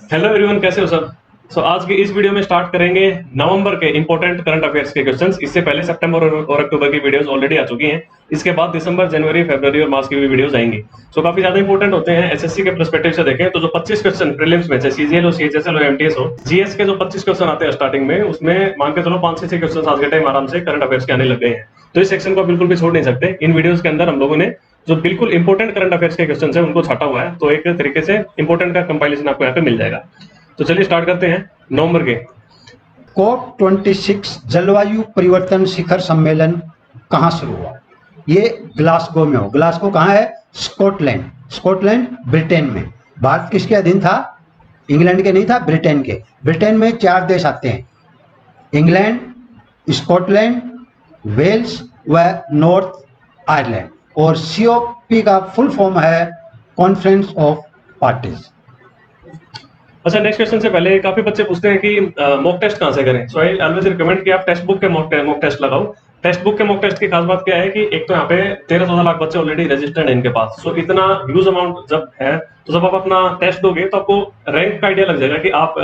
Hello everyone, कैसे हो सब। आज की इस वीडियो में स्टार्ट करेंगे नवंबर के इंपॉर्टेंट करंट अफेयर्स के क्वेश्चंस। इससे पहले सितंबर और अक्टूबर की वीडियोस ऑलरेडी आ चुकी हैं। इसके बाद दिसंबर, जनवरी, फरवरी और मार्च की भी वीडियोस आएंगी। काफी ज्यादा इंपॉर्टेंट होते हैं। एसएससी के पर्सपेक्टिव से देखें तो जो 25 क्वेश्चन प्रीलिम्स में, चाहे सीजीएल हो, सीएचएसएल हो, एमटीएस हो, जीएस के जो 25 क्वेश्चन आते हैं स्टार्टिंग में, उसमें मान के चलो 5 से 6 क्वेश्चन आज के टाइम आराम से करंट अफेयर्स के आने लग गए हैं। तो इस सेक्शन को बिल्कुल भी छोड़ नहीं सकते। इन वीडियोस के अंदर हम लोगों ने जो बिल्कुल इंपॉर्टेंट करंट अफेयर्स के क्वेश्चन है उनको छाटा हुआ है, तो एक तरीके से इंपॉर्टेंट का कंपाइलेशन आपको यहाँ पे मिल जाएगा। तो चलिए स्टार्ट करते हैं नवंबर के। COP26 जलवायु परिवर्तन शिखर सम्मेलन कहाँ शुरू हुआ? ये ग्लासगो में हो। ग्लासगो कहाँ है? स्कॉटलैंड। स्कॉटलैंड ब्रिटेन में। भारत किसके अधीन था? इंग्लैंड के नहीं था, ब्रिटेन के। ब्रिटेन में 4 देश आते हैं, इंग्लैंड, स्कॉटलैंड, वेल्स व नॉर्थ आयरलैंड। और COP का फुल फॉर्म है कॉन्फ्रेंस ऑफ पार्टीज। अच्छा, नेक्स्ट क्वेश्चन से पहले काफी बच्चे पूछते हैं कि मॉक टेस्ट कहां से करें। सो आई ऑलवेज रिकमेंड कि आप टेक्स्ट बुक के मॉक टेस्ट लगाओ। टेक्स्ट बुक के मॉक टेस्ट की खास बात क्या है कि एक तो यहाँ पे 13-14 लाख बच्चे ऑलरेडी रजिस्टर्ड है इनके पास। सो इतना ह्यूज अमाउंट जब है तो जब आप अपना टेस्ट दोगे तो आपको रैंक का आइडिया लग जाएगा कि आप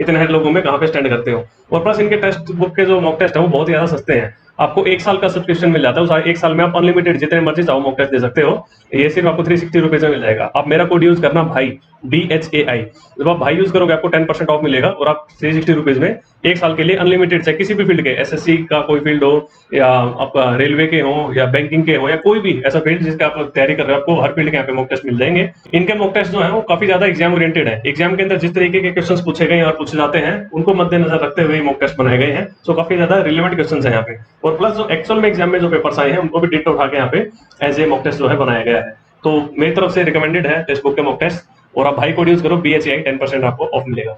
इतने लोगों में कहाँ पे स्टैंड करते हो। और प्लस इनके टेक्स्ट बुक के जो मॉक टेस्ट है वो बहुत ही ज्यादा सस्ते हैं। आपको 1 साल का सब्सक्रिप्शन मिल जाता है। उस 1 साल में आप अनलिमिटेड जितने मर्जी चाहो मॉक टेस्ट दे सकते हो। ये सिर्फ आपको 360 रुपीज में मिल जाएगा। आप मेरा कोड यूज करना, भाई, BHAI। जब आप भाई यूज करोगे आपको 10% ऑफ मिलेगा और आप 360 रुपीज में 1 साल के लिए अनलिमिटेड, चाहे किसी भी फील्ड के, एसएससी का कोई फील्ड हो या आपका रेलवे के हो या बैंकिंग के हो या कोई भी ऐसा फील्ड जिसका आप तैयारी कर रहे हो, आपको हर फील्ड के यहाँ पे मॉक टेस्ट मिल जाएंगे। इनके मॉक टेस्ट जो है वो काफी ज्यादा एग्जाम ओरिएंटेड है। एग्जाम के अंदर जिस तरीके के क्वेश्चन पूछे गए और पूछे जाते हैं उनको मद्देनजर रखते हुए मॉक टेस्ट बनाए गए हैं। सो काफी ज्यादा रिलेवेंट क्वेश्चन है यहाँ पे। और प्लस जो एक्चुअल में एग्जाम में जो पेपर्स आए हैं उनको भी डिट्टो उठा के यहाँ पे एज ए मॉक टेस्ट जो है बनाया गया है। तो मेरी तरफ से रिकमेंडेड है टेक्स्ट बुक के मॉक टेस्ट। और आप भाई कोड यूज करो, BHAI, 10% आपको ऑफ मिलेगा।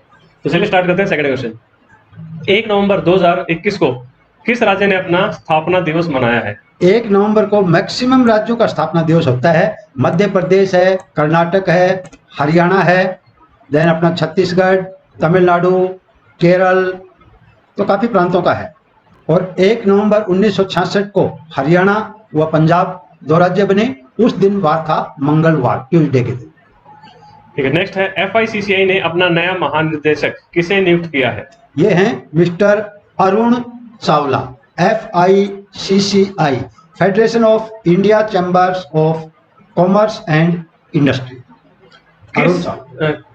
तो चलिए स्टार्ट करते हैं सेकंड क्वेश्चन। 1 नवंबर 2021 को किस राज्य ने अपना स्थापना दिवस मनाया है? 1 नवंबर को मैक्सिमम राज्यों का स्थापना दिवस होता है। मध्य प्रदेश है, कर्नाटक है, हरियाणा है, देन अपना छत्तीसगढ़, तमिलनाडु, केरल, तो काफी प्रांतों का है। और 1 नवंबर 1966 को हरियाणा व पंजाब 2 राज्य बने। उस दिन वार था मंगलवार, ट्यूसडे के दिन। ठीक है, नेक्स्ट है FICCI ने अपना नया महानिदेशक किसे नियुक्त किया है? ये हैं mister Arun Chawla. FICCI federation of India chambers of commerce and industry.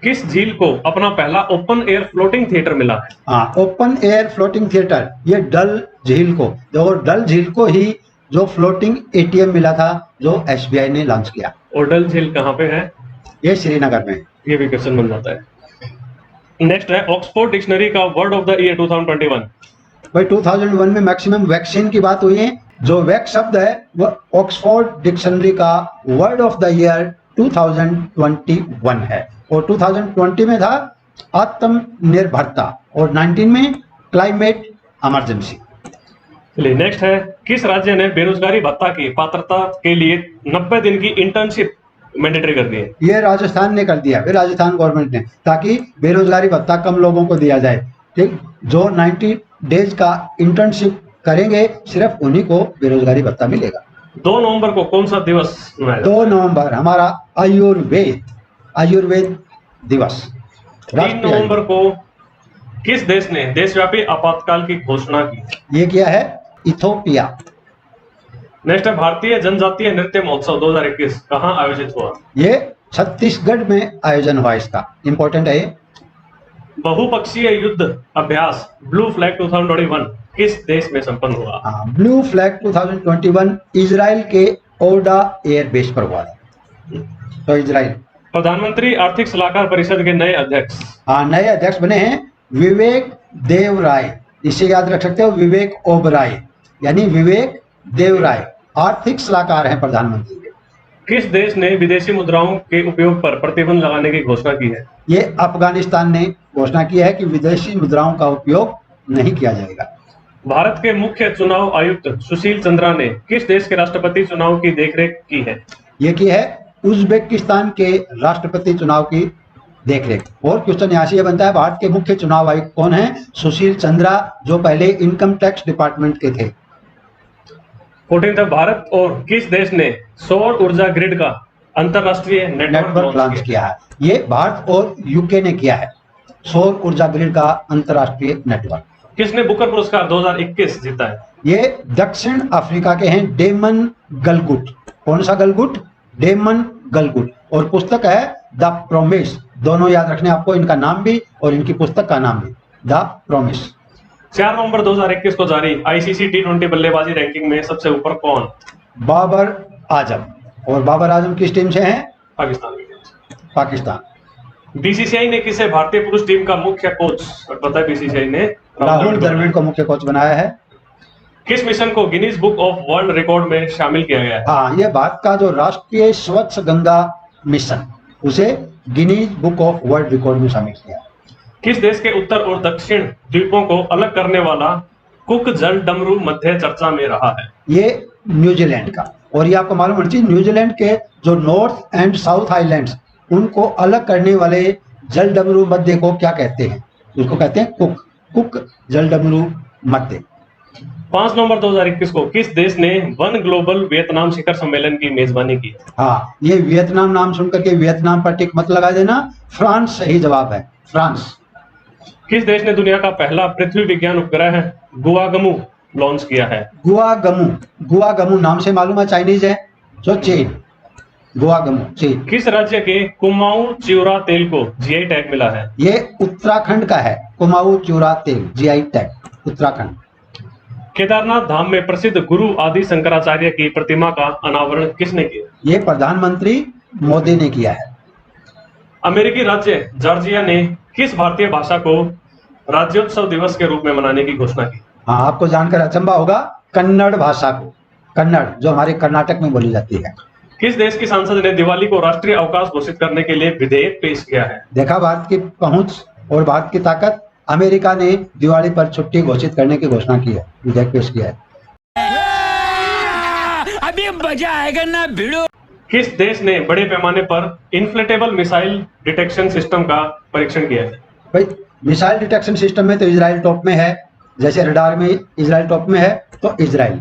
किस झील को अपना पहला ओपन एयर फ्लोटिंग थिएटर मिला है? हाँ, ओपन एयर फ्लोटिंग थिएटर, ये डल झील को, और डल झील को ही जो फ्लोटिंग ATM मिला था जो SBI ने लॉन्च किया। और डल झील कहाँ पे है? ये श्रीनगर में। ये भी क्वेश्चन बन जाता है। नेक्स्ट है ऑक्सफोर्ड डिक्शनरी का वर्ड ऑफ द ईयर 2021। भाई 2001 में मैक्सिमम वैक्सीन की बात हुई है। जो वैक्स शब्द है वो ऑक्सफोर्ड डिक्शनरी का वर्ड ऑफ द ईयर 2021 है। और 2020 में था आत्मनिर्भरता और 19 में क्लाइमेट इमरजेंसी। चलिए नेक्स्ट है किस राज्य ने बेरोजगारी भत्ता की पात्रता के लिए 90 दिन की इंटर्नशिप मैंडेटरी कर दी है? ये राजस्थान ने कर दिया, फिर राजस्थान गवर्नमेंट ने, ताकि बेरोजगारी भत्ता कम लोगों को दिया जाए। ठीक, जो 90 डेज का इंटर्नशिप करेंगे सिर्फ उन्हीं को बेरोजगारी भत्ता मिलेगा। 2 नवंबर को कौन सा दिवस मनाया जाता है? 2 नवंबर हमारा आयुर्वेद दिवस। 3 नवंबर को किस देश ने देशव्यापी आपातकाल की घोषणा की? ये किया है इथोपिया। नेक्स्ट है भारतीय जनजातीय नृत्य महोत्सव 2021 कहाँ आयोजित हुआ? ये छत्तीसगढ़ में आयोजन हुआ। इसका इंपॉर्टेंट है। बहुपक्षीय युद्ध अभ्यास ब्लू फ्लैग 2021 किस देश में संपन्न हुआ? ब्लू फ्लैग 2021 इजराइल के ओडा एयरबेस पर हुआ था। तो इजराइल। प्रधानमंत्री आर्थिक सलाहकार परिषद के नए अध्यक्ष? नए अध्यक्ष बने हैं विवेक देव राय। इसे याद रख सकते हो, विवेक ओबराय, यानी विवेक देव राय आर्थिक सलाहकार हैं प्रधानमंत्री के। किस देश ने विदेशी मुद्राओं के उपयोग पर प्रतिबंध लगाने की घोषणा की है? ये अफगानिस्तान ने घोषणा की है कि विदेशी मुद्राओं का उपयोग नहीं किया जाएगा। भारत के मुख्य चुनाव आयुक्त सुशील चंद्रा ने किस देश के राष्ट्रपति चुनाव की देखरेख की है? ये की है उज्बेकिस्तान के राष्ट्रपति चुनाव की देखरेख। और क्वेश्चन यहाँ से ये बनता है, भारत के मुख्य चुनाव आयुक्त कौन है? सुशील चंद्रा, जो पहले इनकम टैक्स डिपार्टमेंट के थे। 14 भारत और किस देश ने सौर ऊर्जा ग्रिड का अंतरराष्ट्रीय नेटवर्क लॉन्च किया है? ये भारत और यूके ने किया है। सौर ऊर्जा ग्रिड का अंतरराष्ट्रीय नेटवर्क। किसने बुकर पुरस्कार 2021 जीता है? ये दक्षिण अफ्रीका के हैं डेमन गलगुट। कौन सा गलगुट? डेमन गलगुट। और पुस्तक है द प्रोमिस। दोनों याद रखने आपको, इनका नाम भी और इनकी पुस्तक का नाम भी, द प्रोमिस। 4 नवंबर 2021 को जारी आईसीसी टी20 बल्लेबाजी रैंकिंग में सबसे ऊपर कौन? बाबर आजम। और बाबर आजम किस टीम से हैं? पाकिस्तान। पाकिस्तान। बीसीसीआई ने किसे भारतीय पुरुष टीम का मुख्य कोच, पता है बीसीसीआई ने राहुल द्रविड़ को मुख्य कोच बनाया है। किस मिशन को Guinness book of world record में शामिल किया गया है? हाँ, ये भारत का जो राष्ट्रीय स्वच्छ गंगा मिशन, उसे Guinness book of world record में शामिल किया। किस देश के उत्तर और दक्षिण द्वीपों को अलग करने वाला कुक जल डमरू मध्य चर्चा में रहा है? ये न्यूजीलैंड का। और ये आपको मालूम होना चाहिए, न्यूजीलैंड के जो नॉर्थ एंड साउथ आइलैंड्स, उनको अलग करने वाले जल डमरू मध्य को क्या कहते हैं? उसको कहते हैं कुक जल डमरू मध्य। 5 नवंबर 2021 को किस देश ने वन ग्लोबल वियतनाम शिखर सम्मेलन की मेजबानी की? हाँ, ये वियतनाम नाम सुनकर के वियतनाम पर टिक मत लगा देना, फ्रांस सही जवाब है, फ्रांस। किस देश ने दुनिया का पहला पृथ्वी विज्ञान उपग्रह गुआगमू लॉन्च किया है? गुआगमू नाम से मालूम है, चाइनीज है, जो चीन। गुआगमू चीन। किस राज्य के कुमाऊं चिउरा तेल को जीआई टैग मिला है? ये उत्तराखंड का है, कुमाऊं चिउरा तेल, जीआई टैग, उत्तराखंड। केदारनाथ धाम में प्रसिद्ध गुरु आदि शंकराचार्य की प्रतिमा का अनावरण किसने किया? ये प्रधानमंत्री मोदी ने किया है। अमेरिकी राज्य जॉर्जिया ने किस भारतीय भाषा को राज्योत्सव दिवस के रूप में मनाने की घोषणा की? हाँ, आपको जानकर अचंभा होगा, कन्नड़ भाषा को, कन्नड़ जो हमारे कर्नाटक में बोली जाती है। किस देश की संसद ने दिवाली को राष्ट्रीय अवकाश घोषित करने के लिए विधेयक पेश किया है? देखा भारत की पहुंच और भारत की ताकत, अमेरिका ने दिवाली पर छुट्टी घोषित करने की घोषणा की है, विधेयक पेश किया है। अभी मजा आएगा ना भिड़ो। किस देश ने बड़े पैमाने पर इन्फ्लेटेबल मिसाइल डिटेक्शन सिस्टम का परीक्षण किया है? भाई, मिसाइल डिटेक्शन सिस्टम में तो इजराइल टॉप में है, जैसे रडार में इजराइल टॉप में है, तो इजराइल।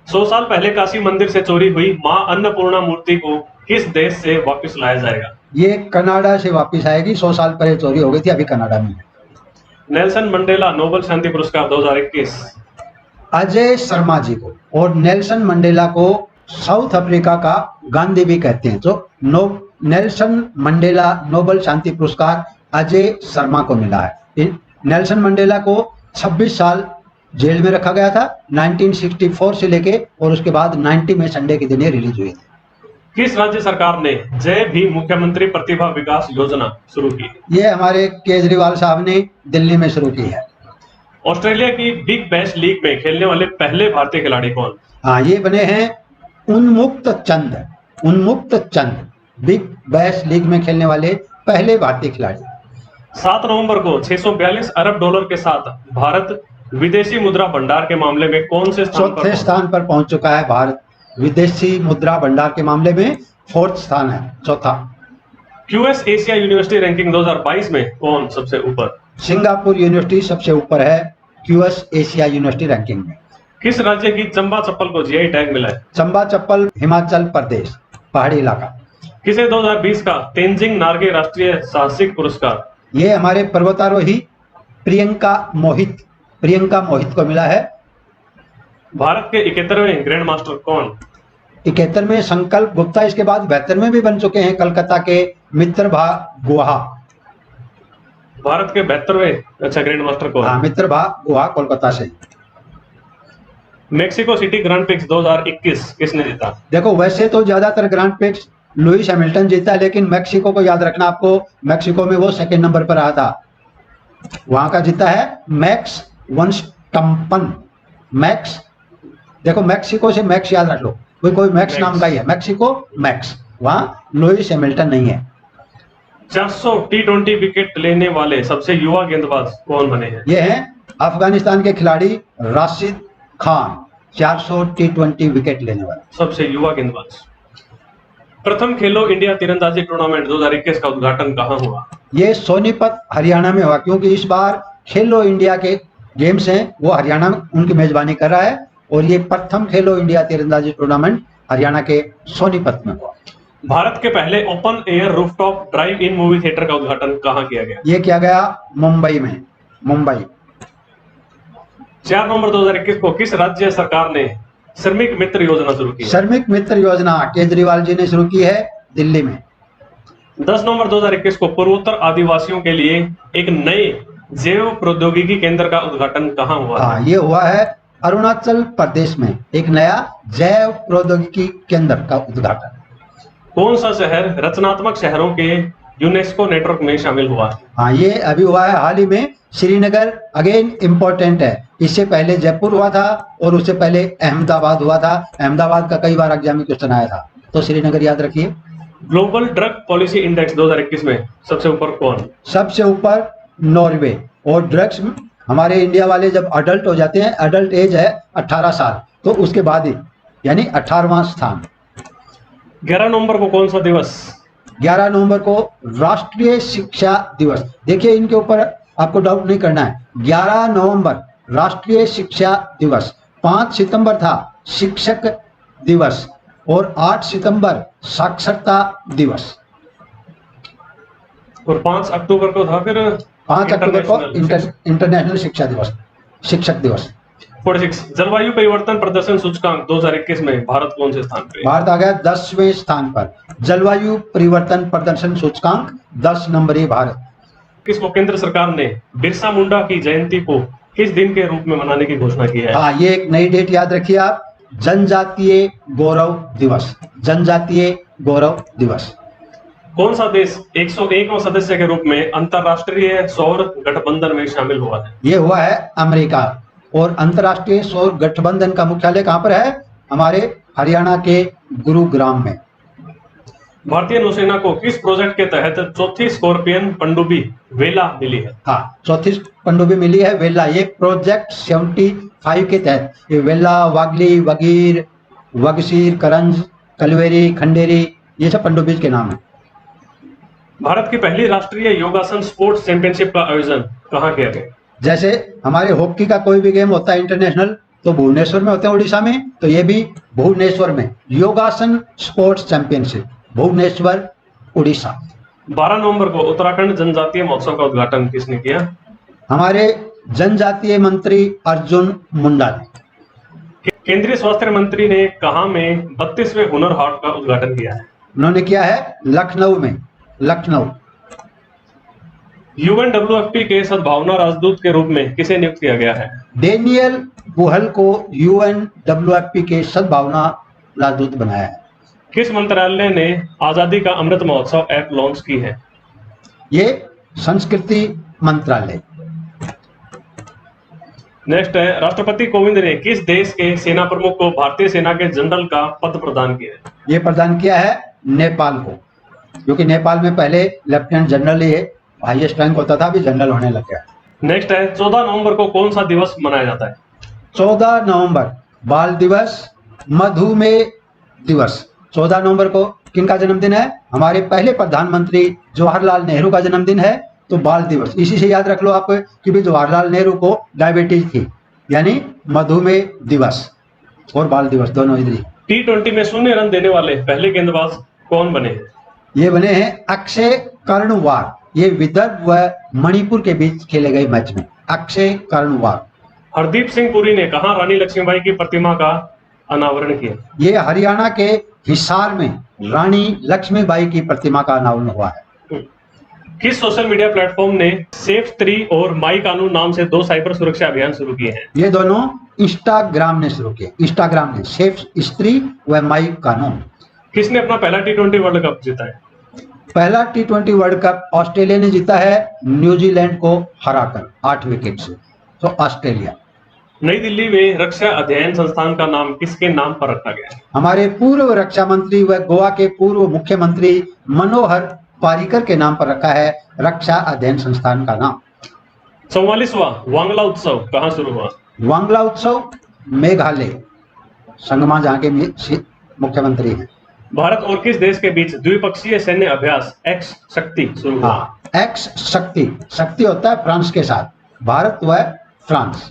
100 साल पहले काशी मंदिर से चोरी हुई मां अन्नपूर्णा मूर्ति को किस देश से वापस लाया जाएगा? ये कनाडा से वापस आएगी, 100 साल पहले चोरी हो गई थी, अभी कनाडा में है। नेल्सन मंडेला नोबेल शांति पुरस्कार 2021 अजय शर्मा जी को। और नेल्सन मंडेला को साउथ अफ्रीका का गांधी भी कहते हैं। तो नेल्सन मंडेला नोबेल शांति पुरस्कार अजय शर्मा को मिला है। नेल्सन मंडेला को 26 साल जेल में रखा गया था, 1964 से लेके, और उसके बाद 90 में संडे के दिन रिलीज हुई थी। किस राज्य सरकार ने जय भीम मुख्यमंत्री प्रतिभा विकास योजना शुरू की? ये हमारे केजरीवाल साहब ने दिल्ली में शुरू की है। ऑस्ट्रेलिया की बिग बैश लीग में खेलने वाले पहले भारतीय खिलाड़ी कौन? हाँ, ये बने हैं उन्मुक्त चंद, बिग बैश लीग में खेलने वाले पहले भारतीय खिलाड़ी। 7 नवंबर को 642 अरब डॉलर के साथ भारत विदेशी मुद्रा भंडार के मामले में कौन से चौथे स्थान पर पहुंच चुका है भारत। विदेशी मुद्रा भंडार के मामले में 4th स्थान है, चौथा। क्यूएस एशिया यूनिवर्सिटी रैंकिंग 2022 में कौन सबसे ऊपर? सिंगापुर यूनिवर्सिटी सबसे ऊपर है क्यूएस एशिया यूनिवर्सिटी रैंकिंग में। किस राज्य की चंबा चप्पल को जीआई टैग मिला है? चंबा चप्पल हिमाचल प्रदेश, पहाड़ी इलाका। किसे 2020 का तेंजिंग नार्गे राष्ट्रीय साहसिक पुरस्कार? ये हमारे पर्वतारोही प्रियंका मोहित को मिला है। भारत के 71वें ग्रैंड मास्टर कौन? 71 में संकल्प गुप्ता, इसके बाद 72 में भी बन चुके हैं कलकत्ता के मित्रभा गुहा। भारत के 72वें अच्छा ग्रैंड मास्टर कौन? हाँ, मित्रभा गुहा कोलकाता से। मेक्सिको सिटी ग्रांड प्रिक्स 2021 किसने जीता? देखो, वैसे तो ज्यादातर ग्रांड प्रिक्स लुइस हैमिल्टन जीता, लेकिन मेक्सिको को याद रखना आपको, मेक्सिको में वो 2nd नंबर पर आया था। वहां का जीता है मैक्स वर्स्टप्पन। मैक्स, देखो मेक्सिको से मैक्स याद रख लो, कोई मैक्स नाम का ही है, मेक्सिको मैक्स, वहां लुइस हैमिल्टन नहीं है। 400 टी20 विकेट लेने वाले सबसे युवा गेंदबाज कौन बने हैं? ये हैं अफगानिस्तान के खिलाड़ी राशिद खान, 400 टी20 विकेट लेने वाले सबसे युवा गेंदबाज। प्रथम खेलो इंडिया तीरंदाजी टूर्नामेंट 2021 का उद्घाटन कहाँ हुआ? ये सोनीपत हरियाणा में हुआ, क्योंकि इस बार खेलो इंडिया के गेम्स हैं वो हरियाणा में उनकी मेजबानी कर रहा है, और ये प्रथम खेलो इंडिया तीरंदाजी टूर्नामेंट हरियाणा के सोनीपत में हुआ। भारत के पहले ओपन एयर रूफटॉप ड्राइव इन मूवी थिएटर का उद्घाटन कहाँ किया गया? ये किया गया मुंबई में, मुंबई। 4 नवंबर 2021 को किस राज्य सरकार ने श्रमिक मित्र योजना शुरू की है? श्रमिक मित्र योजना केजरीवाल जी ने शुरू की है दिल्ली में। 10 नवंबर 2021 को पूर्वोत्तर आदिवासियों के लिए एक नए जैव प्रौद्योगिकी केंद्र का उद्घाटन कहाँ हुआ? हाँ, ये हुआ है अरुणाचल प्रदेश में, एक नया जैव प्रौद्योगिकी केंद्र का उद्घाटन। कौन सा शहर रचनात्मक शहरों के यूनेस्को नेटवर्क में शामिल हुआ? हाँ, ये अभी हुआ है हाल ही में। श्रीनगर अगेन इम्पोर्टेंट है, इससे पहले जयपुर हुआ था और उससे पहले अहमदाबाद हुआ था। अहमदाबाद का कई बार एग्जाम में क्वेश्चन आया था, तो श्रीनगर याद रखिए। ग्लोबल ड्रग पॉलिसी इंडेक्स 2021 में सबसे ऊपर कौन? सबसे ऊपर नॉर्वे। और ड्रग्स हमारे इंडिया वाले जब अडल्ट हो जाते हैं, अडल्ट एज है 18 साल, तो उसके बाद ही यानी 18वां स्थान। 11 नवंबर को कौन सा दिवस? 11 नवंबर को राष्ट्रीय शिक्षा दिवस। देखिए, इनके ऊपर आपको डाउट नहीं करना है। 11 नवंबर राष्ट्रीय शिक्षा दिवस। 5 सितंबर था शिक्षक दिवस और 8 सितंबर साक्षरता दिवस और 5 अक्टूबर को था फिर 5 अक्टूबर को इंटरनेशनल इंटरनेशनल शिक्षा दिवस, शिक्षक दिवस। 46 जलवायु परिवर्तन प्रदर्शन सूचकांक 2021 में भारत कौन से स्थान पे? भारत आ गया 10वें स्थान पर। जलवायु परिवर्तन प्रदर्शन सूचकांक 10 नंबरी भारत। किसको केंद्र सरकार ने बिरसा मुंडा की जयंती को किस दिन के रूप में मनाने की घोषणा की है? हाँ, ये एक नई डेट याद रखिए आप, जनजातीय गौरव दिवस। जनजातीय गौरव दिवस। कौन सा देश 101वां सदस्य के रूप में अंतरराष्ट्रीय सौर गठबंधन में शामिल हुआ है? ये हुआ है अमेरिका। और अंतरराष्ट्रीय सौर गठबंधन का मुख्यालय कहाँ पर है? हमारे हरियाणा के गुरुग्राम में। भारतीय नौसेना को किस प्रोजेक्ट के तहत चौथी स्कॉर्पियन पनडुब्बी वेला मिली है? हाँ, चौथी पनडुब्बी मिली है वेला। ये प्रोजेक्ट 75 के तहत ये वेला, वागली, वगीर, वगसीर, करंज, कलवेरी, खंडेरी, ये सब पनडुब्बी के नाम है। भारत की पहली राष्ट्रीय योगासन स्पोर्ट्स चैंपियनशिप का आयोजन कहाँ किया गया? जैसे हमारे हॉकी का कोई भी गेम होता है इंटरनेशनल, तो भुवनेश्वर में होते हैं उड़ीसा में, तो ये भी भुवनेश्वर में योगासन स्पोर्ट्स चैंपियनशिप, भुवनेश्वर, उड़ीसा। 12 नवंबर को उत्तराखंड जनजातीय महोत्सव का उद्घाटन किसने किया? हमारे जनजातीय मंत्री अर्जुन मुंडा ने। केंद्रीय स्वास्थ्य मंत्री ने कहाँ में 32वें हुनर हाट का उद्घाटन किया है? उन्होंने किया है लखनऊ में, लखनऊ। यूएनडब्ल्यूएफपी के सद्भावना राजदूत के रूप में किसे नियुक्त किया गया है? डेनियल गुहल को यूएनडब्ल्यूएफपी के सद्भावना राजदूत बनाया है। किस मंत्रालय ने आजादी का अमृत महोत्सव ऐप लॉन्च की है? ये संस्कृति मंत्रालय। नेक्स्ट है, राष्ट्रपति कोविंद ने किस देश के सेना प्रमुख को भारतीय सेना के जनरल का पद प्रदान किया है? ये प्रदान किया है नेपाल को, क्योंकि नेपाल में पहले लेफ्टिनेंट जनरल ही हाईएस्ट रैंक होता था, अभी जनरल होने लग गया। नेक्स्ट है, 14 नवंबर को कौन सा दिवस मनाया जाता है? 14 नवंबर बाल दिवस, मधुमेह दिवस। 14 नवंबर को किनका जन्मदिन है? हमारे पहले प्रधानमंत्री जवाहरलाल नेहरू का जन्मदिन है, तो बाल दिवस। इसी से याद रख लो आप कि भी जवाहरलाल नेहरू को डायबिटीज थी, यानी मधुमेह दिवस और बाल दिवस दोनों इधर ही। T20 में 0 रन देने वाले पहले गेंदबाज कौन बने? ये बने हैं अक्षय कर्णवार। ये विदर्भ व मणिपुर के बीच खेले गए मैच में अक्षय कर्णवार। हरदीप सिंह पुरी ने कहा रानी लक्ष्मीबाई की प्रतिमा का अनावरण किया? ये हरियाणा के हिसार में रानी लक्ष्मीबाई की प्रतिमा का अनावरण हुआ है। किस सोशल मीडिया प्लेटफॉर्म ने सेफ 3 और माई कानून नाम से 2 साइबर सुरक्षा अभियान शुरू किए हैं? ये दोनों इंस्टाग्राम ने शुरू किए। इंस्टाग्राम ने सेफ स्त्री व माई कानून। किसने अपना पहला T20 वर्ल्ड कप जीता है? पहला T20 वर्ल्ड कप ऑस्ट्रेलिया ने जीता है न्यूजीलैंड को हराकर 8 विकेट से, तो ऑस्ट्रेलिया। नई दिल्ली में रक्षा अध्ययन संस्थान का नाम किसके नाम पर रखा गया है? हमारे पूर्व रक्षा मंत्री व गोवा के पूर्व मुख्यमंत्री मनोहर पारिकर के नाम पर रखा है रक्षा अध्ययन संस्थान का नाम। 44वां वांगला उत्सव कहाँ शुरू हुआ? वांगला उत्सव मेघालय, संगमा जहाँ के मुख्यमंत्री हैं। भारत और किस देश के बीच द्विपक्षीय सैन्य अभ्यास एक्स शक्ति शुरू हुआ? हाँ, एक्स शक्ति। शक्ति होता है फ्रांस के साथ, भारत व फ्रांस।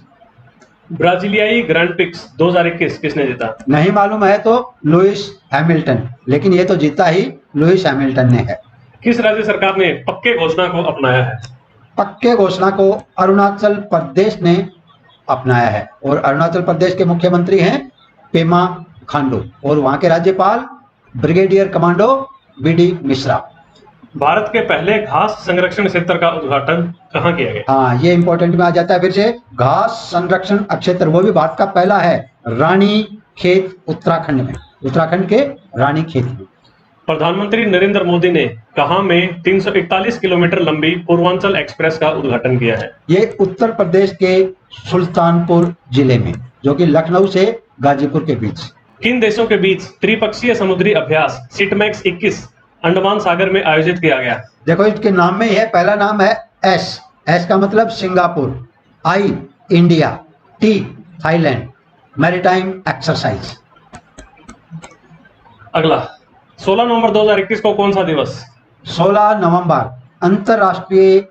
ब्राजीलियाई ग्रैंड प्रिक्स 2021 किसने जीता? नहीं मालूम है तो लुइस हैमिल्टन, लेकिन ये तो जीता ही लुईस हैमिल्टन ने है। किस राज्य सरकार ने पक्के घोषणा को अपनाया है? पक्के घोषणा को अरुणाचल प्रदेश ने अपनाया है और अरुणाचल प्रदेश के मुख्यमंत्री हैं पेमा खांडू और वहां के राज्यपाल brigadier commando BD Mishra. Bharat के पहले घास संरक्षण क्षेत्र का उद्घाटन कहाँ किया गया? हाँ, ये इंपॉर्टेंट में आ जाता है फिर से। घास संरक्षण क्षेत्र वो भी भारत का पहला है, रानी खेत उत्तराखंड में, उत्तराखंड के रानी खेत में। प्रधानमंत्री नरेंद्र मोदी ने कहाँ में 341 किलोमीटर लंबी पूर्वांचल एक्सप्रेस का उद्घाटन किया है? ये उत्तर प्रदेश के सुल्तानपुर जिले में, जो कि लखनऊ से गाजीपुर के बीच। किन देशों के बीच त्रिपक्षीय समुद्री अभ्यास सिटमैक्स 21 अंडमान सागर में आयोजित किया गया? देखो इसके नाम में ही है, पहला नाम है एस, एस का मतलब Singapore, I India, T Thailand, maritime exercise. अगला 16 नवंबर 2021 को कौन सा दिवस? 16 नवंबर अंतरराष्ट्रीय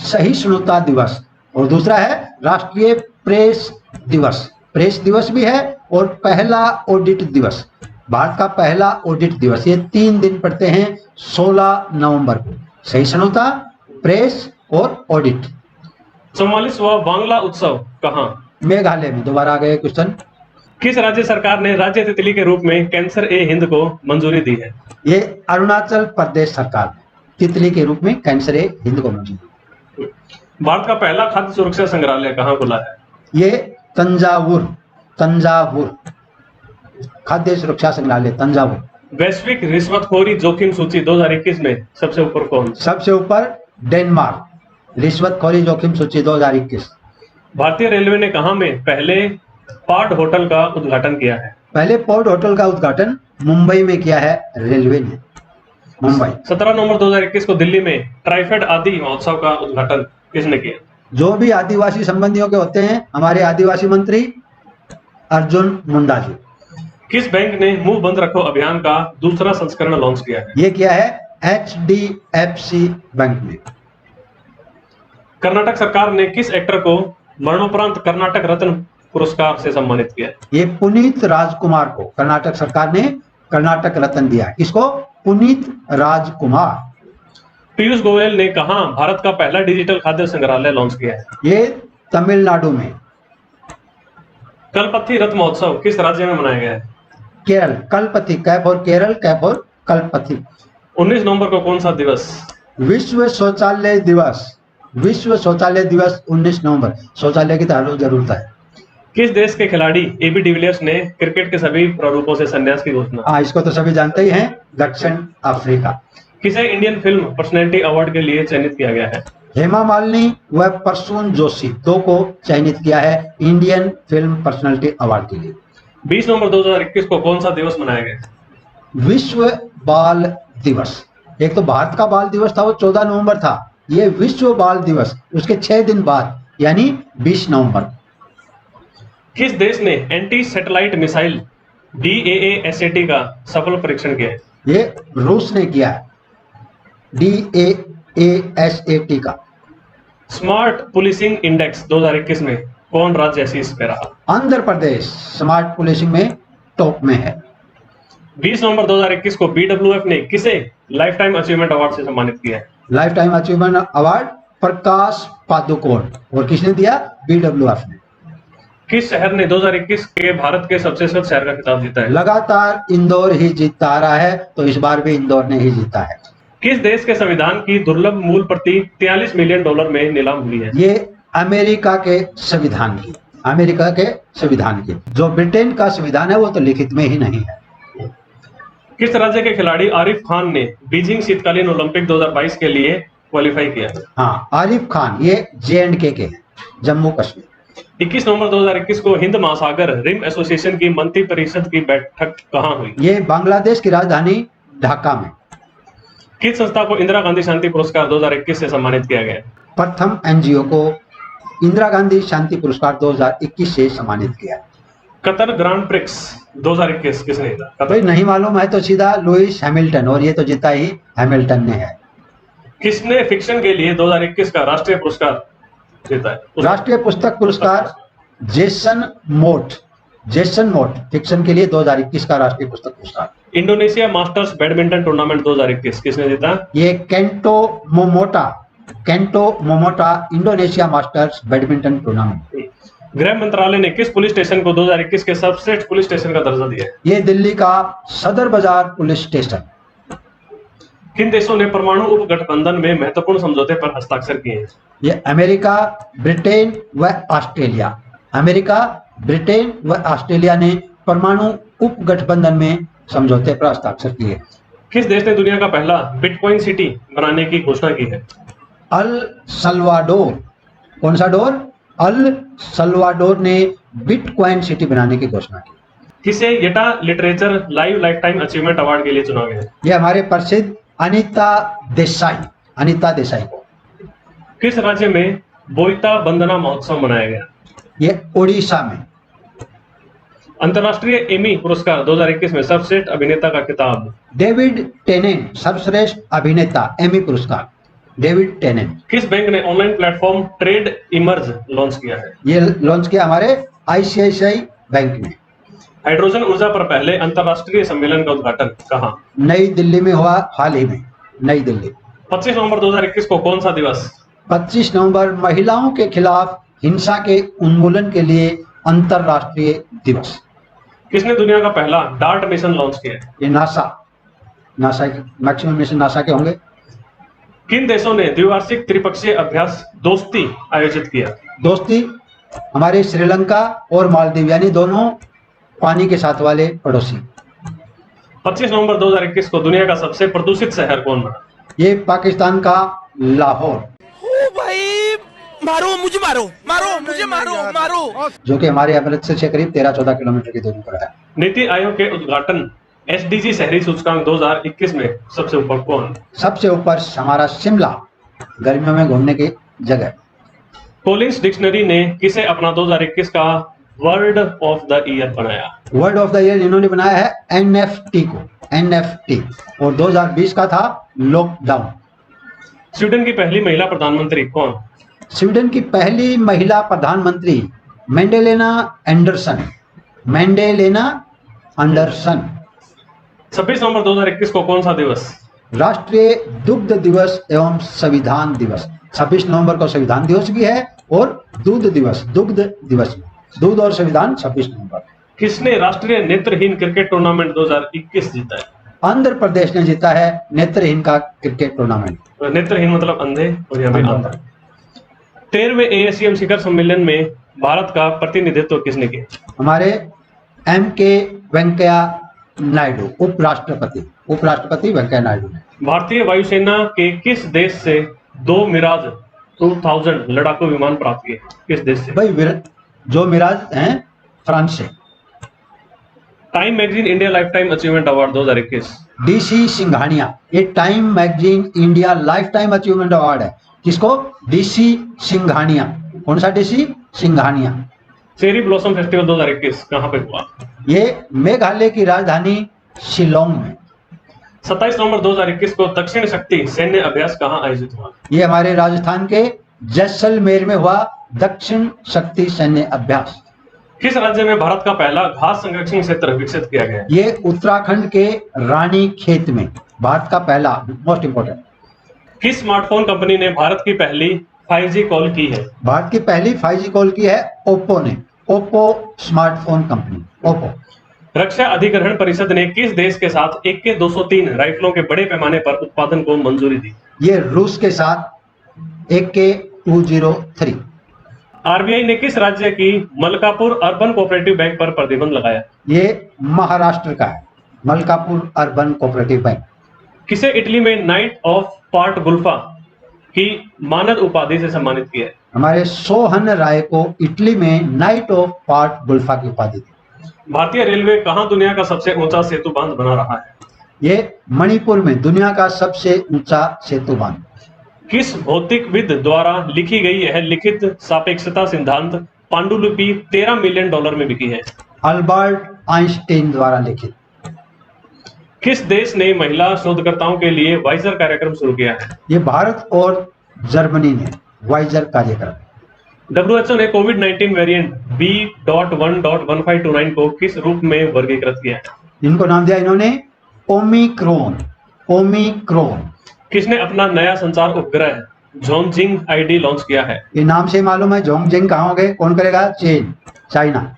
सहिष्णुता दिवस और दूसरा है राष्ट्रीय प्रेस दिवस। प्रेस दिवस भी है और पहला ऑडिट दिवस, भारत का पहला ऑडिट दिवस। ये 3 दिन पड़ते हैं 16 नवंबर को, सहिष्णुता, प्रेस और ऑडिट। 44वां बांग्ला उत्सव कहाँ? मेघालय में। दोबारा आ गए क्वेश्चन। किस राज्य सरकार ने राज्य तितली के रूप में कैंसर ए हिंद को मंजूरी दी है? ये अरुणाचल प्रदेश सरकार ने तितली के रूप में कैंसर ए हिंद को मंजूरी। भारत का पहला खाद्य सुरक्षा संग्रहालय कहाँ खुला है? ये तंजावुर, तंजावुर खाद्य सुरक्षा संग्रहालय तंजावुर। वैश्विक रिश्वतखोरी जोखिम सूची 2021 में सबसे ऊपर कौन? सबसे ऊपर डेनमार्क, रिश्वतखोरी जोखिम सूची 2021। भारतीय रेलवे ने कहाँ में पहले पार्ट होटल का उद्घाटन किया है? पहले पोर्ट होटल का उद्घाटन मुंबई में किया है रेलवे ने, मुंबई। 17 नवंबर 2021 को दिल्ली में ट्राइफेड आदि महोत्सव का उद्घाटन किसने किया? जो भी आदिवासी संबंधियों के होते हैं, हमारे आदिवासी मंत्री अर्जुन मुंडा जी। किस बैंक ने मुंह बंद रखो अभियान का दूसरा संस्करण लॉन्च किया है? ये किया है HDFC बैंक ने। कर्नाटक सरकार ने किस एक्टर को मरणोपरांत कर्नाटक रत्न पुरस्कार से सम्मानित किया है? ये पुनीत राजकुमार को कर्नाटक सरकार ने कर्नाटक रत्न दिया है। किसको? पुनीत राजकुमार। पीयूष गोयल ने कहा भारत का पहला डिजिटल खाद्य संग्रहालय लॉन्च किया है? ये तमिलनाडु में। कलपथी रथ महोत्सव किस राज्य में मनाया गया है? केरल, कलपति, कैफ और केरल, कैफ और कलपति। 19 नवंबर को कौन सा दिवस? विश्व शौचालय दिवस, विश्व शौचालय दिवस 19 नवंबर। शौचालय की तो हर रोज जरूरत है। किस देश के खिलाड़ी एबी डिविलियर्स ने क्रिकेट के सभी प्रारूपों से संन्यास की घोषणा? हाँ, इसको तो सभी जानते ही हैं, दक्षिण अफ्रीका। किसे इंडियन फिल्म पर्सनैलिटी अवार्ड के लिए चयनित किया गया है? हेमा मालिनी व प्रसून जोशी, दो को चयनित किया है इंडियन फिल्म पर्सनालिटी अवार्ड के लिए। 20 नवंबर 2021 को कौन सा दिवस मनाया गया? विश्व बाल दिवस। एक तो भारत का बाल दिवस था, वो 14 नवंबर था। ये विश्व बाल दिवस उसके 6 दिन बाद यानी 20 नवंबर। किस देश ने एंटी सैटेलाइट मिसाइल DAASAT का सफल परीक्षण किया है? ये रूस ने किया है, DAASAT का। स्मार्ट पुलिसिंग इंडेक्स 2021 में कौन राज्य शीर्ष पे रहा? आंध्र प्रदेश स्मार्ट पुलिसिंग में टॉप में है। 20 नवंबर 2021 को BWF ने किसे लाइफ टाइम अचीवमेंट अवार्ड से सम्मानित किया है? Life time achievement award Prakash Padukone, और किसने दिया? BWF ने। किस शहर ने 2021 के भारत के सबसे स्वच्छ शहर का खिताब जीता है? लगातार इंदौर ही जीतता आ रहा है, तो इस बार भी इंदौर ने ही जीता है। किस देश के संविधान की दुर्लभ मूल प्रति $43 मिलियन में नीलाम हुई है? ये अमेरिका के संविधान की, अमेरिका के संविधान की। जो ब्रिटेन का संविधान है वो तो लिखित में ही नहीं है। किस राज्य के खिलाड़ी आरिफ खान ने बीजिंग शीतकालीन ओलंपिक 2022 के लिए क्वालिफाई किया? हाँ, आरिफ खान, ये J&K के हैं, जम्मू कश्मीर। 21 नवंबर 2021 को हिंद महासागर रिम एसोसिएशन की मंत्री परिषद की बैठक कहाँ हुई? ये बांग्लादेश की राजधानी ढाका में। किस संस्था को इंदिरा गांधी शांति पुरस्कार 2021 से सम्मानित किया गया? प्रथम NGO को इंदिरा गांधी शांति पुरस्कार 2021 से सम्मानित किया। कतर ग्रांड प्रिक्स 2021 किसने जीता? भाई नहीं मालूम है तो सीधा लुईस हैमिल्टन, और ये तो जीता ही हैमिल्टन ने है। किसने फिक्शन के लिए 2021 का राष्ट्रीय पुरस्कार जीता है? राष्ट्रीय पुस्तक पुरस्कार जेसन मोट, जेसन मोट फिक्शन के लिए 2021 का राष्ट्रीय पुस्तक पुरस्कार। इंडोनेशिया मास्टर्स बैडमिंटन टूर्नामेंट 2021 किसने जीता? ये Kento Momota Indonesia masters badminton tournament. गृह मंत्रालय ने किस पुलिस स्टेशन को 2021 के सर्वश्रेष्ठ पुलिस स्टेशन का दर्जा दिया है? ये दिल्ली का सदर बाजार पुलिस स्टेशन। किन देशों ने परमाणु उपगठबंधन में महत्वपूर्ण समझौते पर हस्ताक्षर किए हैं? ये अमेरिका, ब्रिटेन व ऑस्ट्रेलिया। अमेरिका, ब्रिटेन व ऑस्ट्रेलिया ने परमाणु उपगठबंधन में समझौते पर हस्ताक्षर किए। किस देश ने दुनिया का पहला बिटकॉइन सिटी बनाने की घोषणा की है? El Salvador. कौन सा डोर? अल सल्वाडोर ने बिटकॉइन सिटी बनाने की घोषणा की। किसे येटा literature lifetime achievement award के लिए चुना गया है? ये हमारे प्रसिद्ध अनीता देसाई को। किस राज्य में बोईता बंदना महोत्सव मनाया गया? ये उड़ीसा में। अंतर्राष्ट्रीय एमी पुरस्कार 2021 में सर्वश्रेष्ठ अभिनेता का खिताब डेविड टेनेंट, सर्वश्रेष्ठ अभिनेता एमी पुरस्कार डेविड टेनेंट। किस बैंक ने online platform trade emerge launch किया है? ये लॉन्च किया हमारे आईसीआईसीआई बैंक ने। हाइड्रोजन ऊर्जा पर पहले अंतर्राष्ट्रीय सम्मेलन का उद्घाटन कहाँ? नई दिल्ली में हुआ, हाल ही में नई दिल्ली। 25 नवंबर 2021 को कौन सा दिवस? 25 नवंबर महिलाओं के खिलाफ हिंसा के उन्मूलन के लिए अंतर्राष्ट्रीय दिवस। किसने दुनिया का पहला डार्ट मिशन लॉन्च किया है? ये नासा मैक्सिमम मिशन नासा के होंगे। किन देशों ने द्विवार्षिक त्रिपक्षीय अभ्यास दोस्ती आयोजित किया? दोस्ती हमारे श्रीलंका और मालदीव, यानी दोनों पानी के साथ वाले पड़ोसी। 25 नवंबर 2021 को दुनिया का सबसे प्रदूषित शहर कौन बना? ये पाकिस्तान का लाहौर, ओ भाई मारो मुझे मारो जो कि हमारे अमृतसर से करीब 13-14 किलोमीटर की दूरी पर है। नीति आयोग के उद्घाटन एसडीजी शहरी सूचकांक 2021 में सबसे ऊपर कौन? सबसे ऊपर हमारा शिमला, गर्मियों में घूमने की जगह। कोलिंस डिक्शनरी ने किसे अपना 2021 का वर्ड ऑफ द ईयर बनाया? वर्ड ऑफ द ईयर इन्होंने बनाया है एनएफटी को, एनएफटी, और 2020 का था लॉकडाउन। स्वीडन की पहली महिला प्रधानमंत्री कौन? स्वीडन की पहली महिला प्रधानमंत्री मैंडेलेना एंडरसन। 26 नवंबर 2021 को कौन सा दिवस? राष्ट्रीय दुग्ध दिवस एवं संविधान दिवस। 26 नवंबर को संविधान दिवस भी है और दुग्ध दिवस भी। दूध और संविधान 26 नवंबर। किसने राष्ट्रीय नेत्रहीन क्रिकेट टूर्नामेंट 2021 जीता है? आंध्र प्रदेश ने जीता है नेत्रहीन का क्रिकेट टूर्नामेंट। नेत्रहीन मतलब अंधे, और यहाँ पे आंध्र। 13वें एएससीएम शिखर सम्मेलन में भारत का प्रतिनिधित्व किसने किया? हमारे एम.के. वेंकैया नायडू, उपराष्ट्रपति वेंकैया नायडू ने। भारतीय वायुसेना के किस देश से 2 मिराज 2000 लड़ाकू विमान प्राप्त किए? किस देश से? भाई जो मिराज हैं फ्रांस से। Time magazine India lifetime achievement award 2021 DC Singhania, ये Time magazine India lifetime achievement award है। किसको? डीसी सिंघानिया। कौन सा DC? Singhania. Cherry blossom festival 2021 कहाँ पे हुआ? ये मेघालय की राजधानी शिलोंग में। 27 नवंबर 2021 को दक्षिण शक्ति सैन्य अभ्यास कहाँ आयोजित हुआ? ये हमारे राजस्थान के जैसलमेर में हुआ दक्षिण शक्ति सैन्य अभ्यास। किस राज्य में भारत का पहला घास संरक्षण क्षेत्र विकसित किया गया? ये उत्तराखंड के रानी खेत में भारत का पहला, मोस्ट इंपोर्टेंट। किस स्मार्टफोन कंपनी ने भारत की पहली 5G कॉल की है? भारत की पहली 5G कॉल की है ओप्पो ने। Oppo smartphone company, Oppo. रक्षा अधिग्रहण परिषद ने किस देश के साथ AK-203 राइफलों के बड़े पैमाने पर उत्पादन को मंजूरी दी? ये रूस के साथ AK-203। आरबीआई ने किस राज्य की मलकापुर अर्बन कोऑपरेटिव बैंक पर प्रतिबंध लगाया? ये महाराष्ट्र का है, मलकापुर अर्बन कोऑपरेटिव बैंक। किसे इटली में नाइट ऑफ पार्ट गुल्फा की मानद उपाधि से सम्मानित किया है? हमारे सोहन राय को इटली में नाइट ऑफ पार्ट गुल्फा की उपाधि दी। भारतीय रेलवे कहाँ दुनिया का सबसे ऊंचा सेतु बांध बना रहा है? ये मणिपुर में दुनिया का सबसे ऊंचा सेतु बांध। किस भौतिकविद द्वारा लिखी गई यह लिखित सापेक्षता सिद्धांत पांडुलिपि $13 मिलियन में बिकी है? अल्बर्ट आइंस्टीन द्वारा लिखित। किस देश ने महिला शोधकर्ताओं के लिए वाइजर कार्यक्रम शुरू किया है? ये भारत और जर्मनी ने वाइजर कार्यक्रम। WHO ने कोविड-19 वेरिएंट B.1.1529 को किस रूप में वर्गीकृत किया है? इनको नाम दिया इन्होंने ओमिक्रॉन, ओमिक्रॉन। किसने अपना नया संचार उपग्रह झोंगजिंग आईडी लॉन्च किया है? ये नाम से मालूम है जोंगजिंग कहाँ हो गए, कौन करेगा? चीन, चाइना।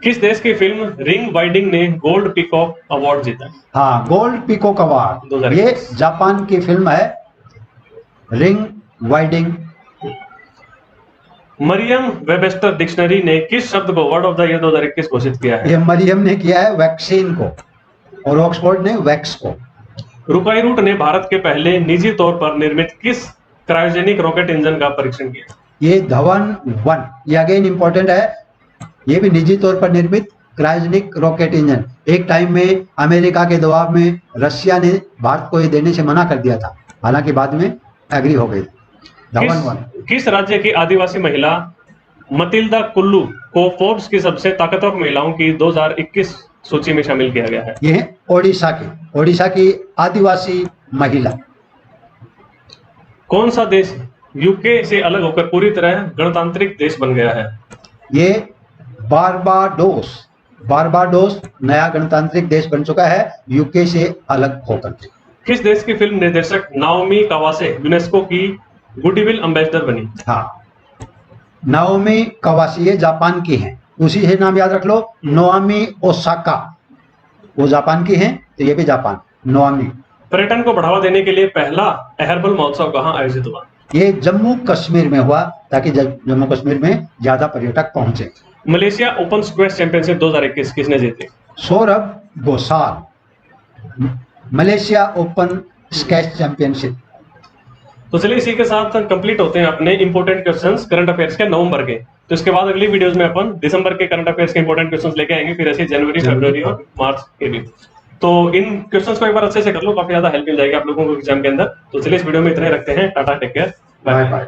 किस देश की फिल्म रिंग वाइडिंग ने गोल्ड पीकॉक अवार्ड जीता? हाँ, गोल्ड पीकॉक अवार्ड, 2021। ये जापान की फिल्म है रिंग वाइडिंग। मरियम वेबस्टर डिक्शनरी ने किस शब्द को वर्ड ऑफ द ईयर 2021 घोषित किया है? ये मरियम ने किया है वैक्सीन को और ऑक्सफोर्ड ने वैक्स को। रुकाई रूट ने भारत के पहले निजी तौर पर निर्मित किस क्रायोजेनिक रॉकेट इंजन का परीक्षण किया? ये धवन 1, ये अगेन इंपॉर्टेंट है, ये भी निजी तौर पर निर्मित क्रायोजेनिक रॉकेट इंजन। एक टाइम में अमेरिका के दबाव में रशिया ने भारत को ये देने से मना कर दिया था, हालांकि बाद में एग्री हो गई। धवन 1। किस राज्य की आदिवासी महिला मतिल्दा कुल्लू को फोर्ब्स की सबसे ताकतवर महिलाओं की 2021 सूची में शामिल किया गया है? ये है ओडिशा की आदिवासी महिला। कौन सा देश यूके से अलग होकर पूरी तरह गणतांत्रिक देश बन गया है? ये बारबाडोस, बारबाडोस नया गणतांत्रिक देश बन चुका है यूके से अलग होकर। किस देश की फिल्म निर्देशक नाओमी कावासे यूनेस्को की गुडविल एम्बेसडर बनी? हाँ, नाओमी कावासे ये जापान की हैं, उसी से नाम याद रख लो, नोआमी ओसाका, वो जापान की हैं, तो ये भी जापान, नोआमी। पर्यटन को बढ़ावा देने के लिए पहला हर्बल महोत्सव कहाँ आयोजित हुआ? ये जम्मू कश्मीर में हुआ, ताकि जम्मू कश्मीर में ज्यादा पर्यटक पहुंचे। मलेशिया ओपन स्क्वैश चैंपियनशिप 2021 किसने जीती? Saurabh Ghoshal, Malaysia open squash championship. तो चलिए इसी के साथ कंप्लीट होते हैं अपने इंपॉर्टेंट क्वेश्चंस करंट अफेयर्स के नवंबर के। तो इसके बाद अगली वीडियोस में अपन दिसंबर के करंट अफेयर्स के इंपॉर्टेंट क्वेश्चंस लेके आएंगे, फिर ऐसे जनवरी, फरवरी और मार्च के भी। तो इन क्वेश्चंस को एक बार अच्छे से कर लो, काफी ज्यादा हेल्प मिल जाएगी आप लोगों को एग्जाम के अंदर। तो चलिए इस वीडियो में इतने रखते हैं, tata, take care, bye bye.